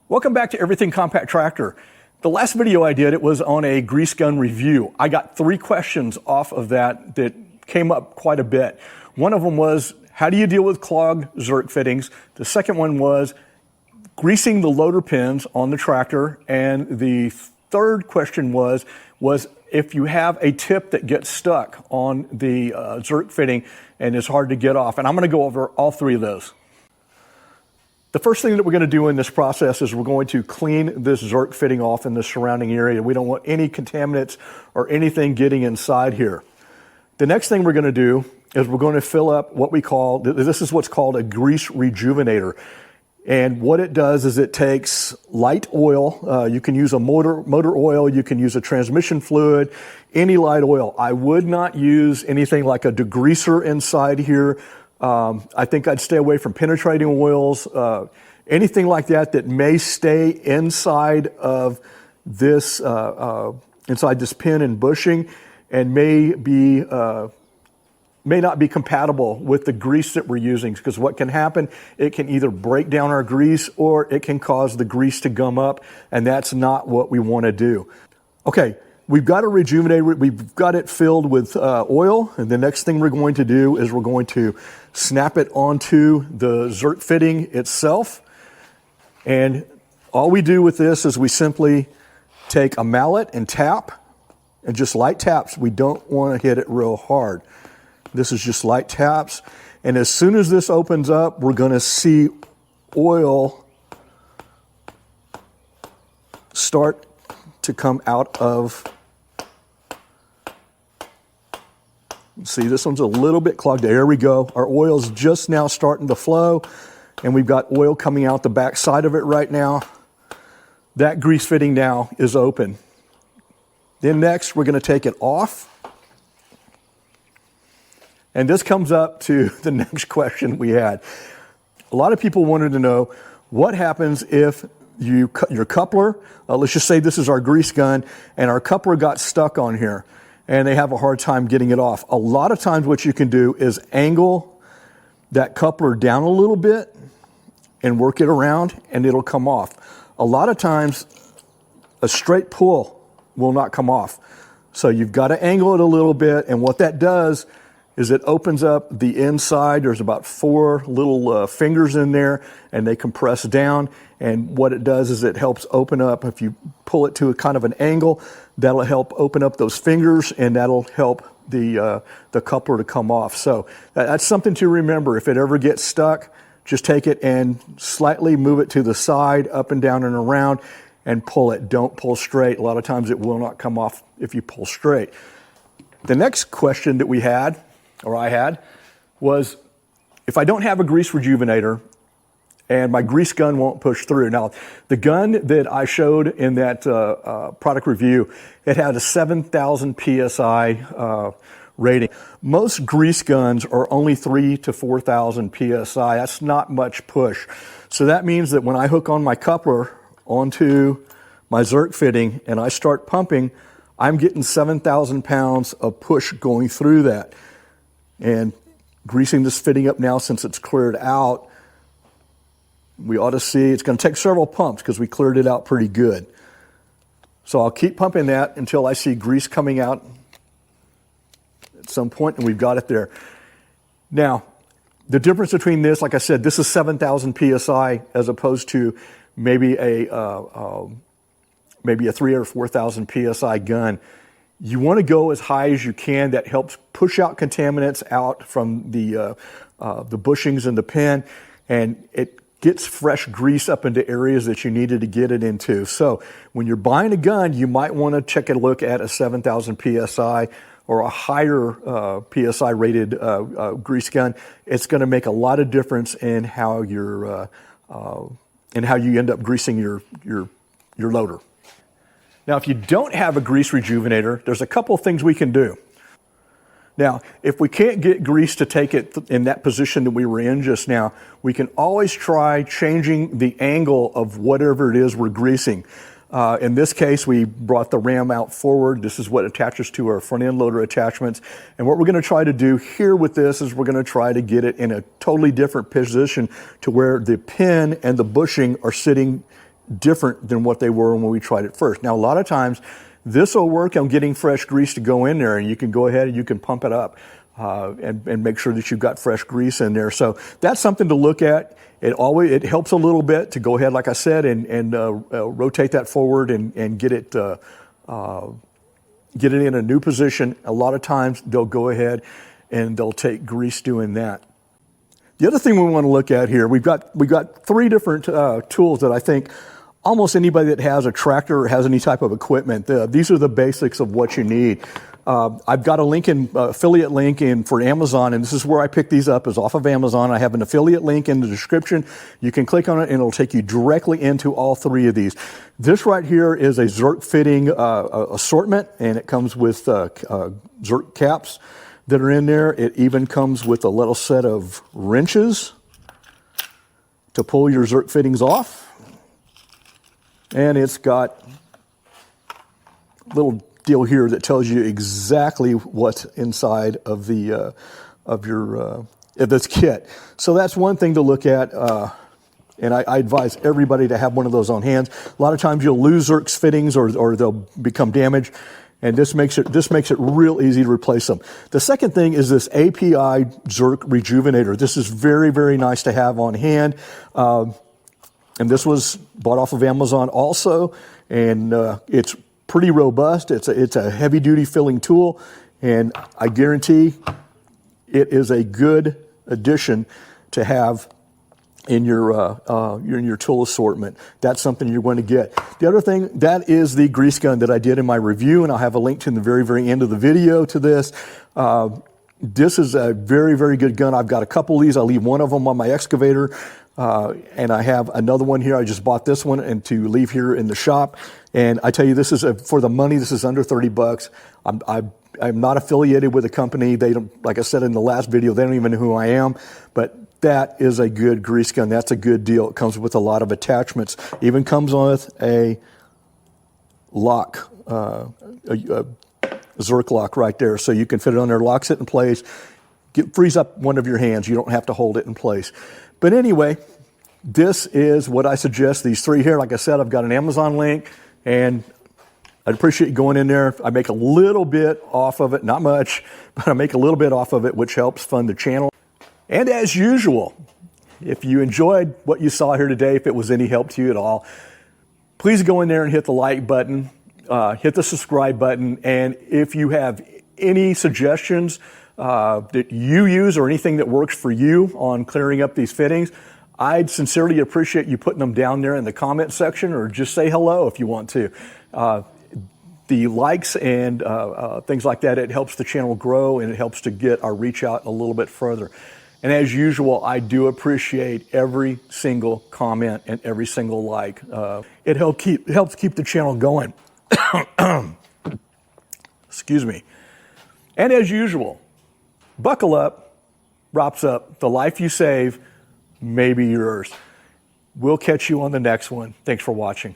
Welcome back to Everything Compact Tractor. The last video I did, it was on a grease gun review. I got 3 questions off of that came up quite a bit. One of them was, how do you deal with clogged Zerk fittings? The second one was greasing the loader pins on the tractor. And the third question was if you have a tip that gets stuck on the Zerk fitting and is hard to get off. And I'm going to go over all 3 of those. The first thing that we're going to do in this process is we're going to clean this Zerk fitting off in the surrounding area. We don't want any contaminants or anything getting inside here. The next thing we're going to do is we're going to fill up what we call, this is what's called a grease rejuvenator. And what it does is it takes light oil. You can use a motor oil. You can use a transmission fluid, any light oil. I would not use anything like a degreaser inside here. I think I'd stay away from penetrating oils, anything like that may stay inside of this, inside this pin and bushing, and may not be compatible with the grease that we're using. Because what can happen, it can either break down our grease or it can cause the grease to gum up, and that's not what we want to do. Okay. We've got a rejuvenator, we've got it filled with oil, and the next thing we're going to do is we're going to snap it onto the Zerk fitting itself. And all we do with this is we simply take a mallet and tap, and just light taps. We don't want to hit it real hard. This is just light taps. And as soon as this opens up, we're going to see oil start to come out of. See, this one's a little bit clogged. There we go. Our oil's just now starting to flow, and we've got oil coming out the back side of it right now. That grease fitting now is open. Then next, we're going to take it off. And this comes up to the next question we had. A lot of people wanted to know what happens if your coupler, let's just say this is our grease gun, and our coupler got stuck on here, and they have a hard time getting it off. A lot of times what you can do is angle that coupler down a little bit and work it around, and it'll come off. A lot of times, a straight pull will not come off. So you've got to angle it a little bit, and what that does is it opens up the inside. There's about 4 little fingers in there, and they compress down. And what it does is it helps open up. If you pull it to a kind of an angle, that'll help open up those fingers, and that'll help the coupler to come off. So that's something to remember. If it ever gets stuck, just take it and slightly move it to the side, up and down and around, and pull it. Don't pull straight. A lot of times it will not come off if you pull straight. The next question that we had, or I had, was if I don't have a grease rejuvenator and my grease gun won't push through. Now, the gun that I showed in that product review, it had a 7,000 PSI rating. Most grease guns are only 3,000 to 4,000 PSI. That's not much push. So that means that when I hook on my coupler onto my Zerk fitting and I start pumping, I'm getting 7,000 pounds of push going through that. And greasing this fitting up now since it's cleared out, we ought to see, it's going to take several pumps because we cleared it out pretty good. So I'll keep pumping that until I see grease coming out at some point, and we've got it there. Now, the difference between this, like I said, this is 7,000 PSI as opposed to maybe a 3,000 or 4,000 PSI gun. You want to go as high as you can. That helps push out contaminants out from the bushings in the pin, and it gets fresh grease up into areas that you needed to get it into. So when you're buying a gun, you might want to take a look at a 7,000 PSI or a higher PSI rated grease gun. It's going to make a lot of difference in how you end up greasing your loader. Now, if you don't have a grease rejuvenator, there's a couple of things we can do. Now, if we can't get grease to take it in that position that we were in just now, we can always try changing the angle of whatever it is we're greasing. In this case, we brought the ram out forward. This is what attaches to our front end loader attachments. And what we're going to try to do here with this is we're going to try to get it in a totally different position to where the pin and the bushing are sitting different than what they were when we tried it first. Now, a lot of times, this will work on getting fresh grease to go in there, and you can go ahead and you can pump it up and make sure that you've got fresh grease in there. So that's something to look at. It helps a little bit to go ahead, like I said, and rotate that forward and get it in a new position. A lot of times they'll go ahead and they'll take grease doing that. The other thing we want to look at here, we've got three different tools that I think almost anybody that has a tractor or has any type of equipment, these are the basics of what you need. I've got a link affiliate link for Amazon, and this is where I picked these up, is off of Amazon. I have an affiliate link in the description. You can click on it and it'll take you directly into all three of these. This right here is a Zerk fitting assortment, and it comes with Zerk caps that are in there. It even comes with a little set of wrenches to pull your Zerk fittings off. And it's got a little deal here that tells you exactly what's inside of the of this kit. So that's one thing to look at, and I advise everybody to have one of those on hand. A lot of times you'll lose Zerk's fittings or they'll become damaged, and this makes it real easy to replace them. The second thing is this API Zerk Rejuvenator. This is very, very nice to have on hand. And this was bought off of Amazon also, and it's pretty robust. It's a heavy-duty filling tool, and I guarantee it is a good addition to have in your tool assortment. That's something you're going to get. The other thing, that is the grease gun that I did in my review, and I'll have a link to in the very, very end of the video to this. This is a very, very good gun. I've got a couple of these. I'll leave one of them on my excavator. And I have another one here. I just bought this one and to leave here in the shop. And I tell you, this is for the money. This is under $30. I'm not affiliated with a company. They don't, like I said in the last video, they don't even know who I am. But that is a good grease gun. That's a good deal. It comes with a lot of attachments. Even comes with a lock, a Zerk lock right there. So you can fit it on there, locks it in place, frees up one of your hands. You don't have to hold it in place. But anyway, this is what I suggest, these three here. Like I said, I've got an Amazon link, and I'd appreciate you going in there. I make a little bit off of it, not much, but I make a little bit off of it, which helps fund the channel. And as usual, if you enjoyed what you saw here today, if it was any help to you at all, please go in there and hit the like button, hit the subscribe button, and if you have any suggestions that you use or anything that works for you on clearing up these fittings, I'd sincerely appreciate you putting them down there in the comment section, or just say hello if you want to. The likes and things like that, it helps the channel grow, and it helps to get our reach out a little bit further. And as usual, I do appreciate every single comment and every single like. It helps keep the channel going. Excuse me. And as usual, buckle up, wraps up. The life you save may be yours. We'll catch you on the next one. Thanks for watching.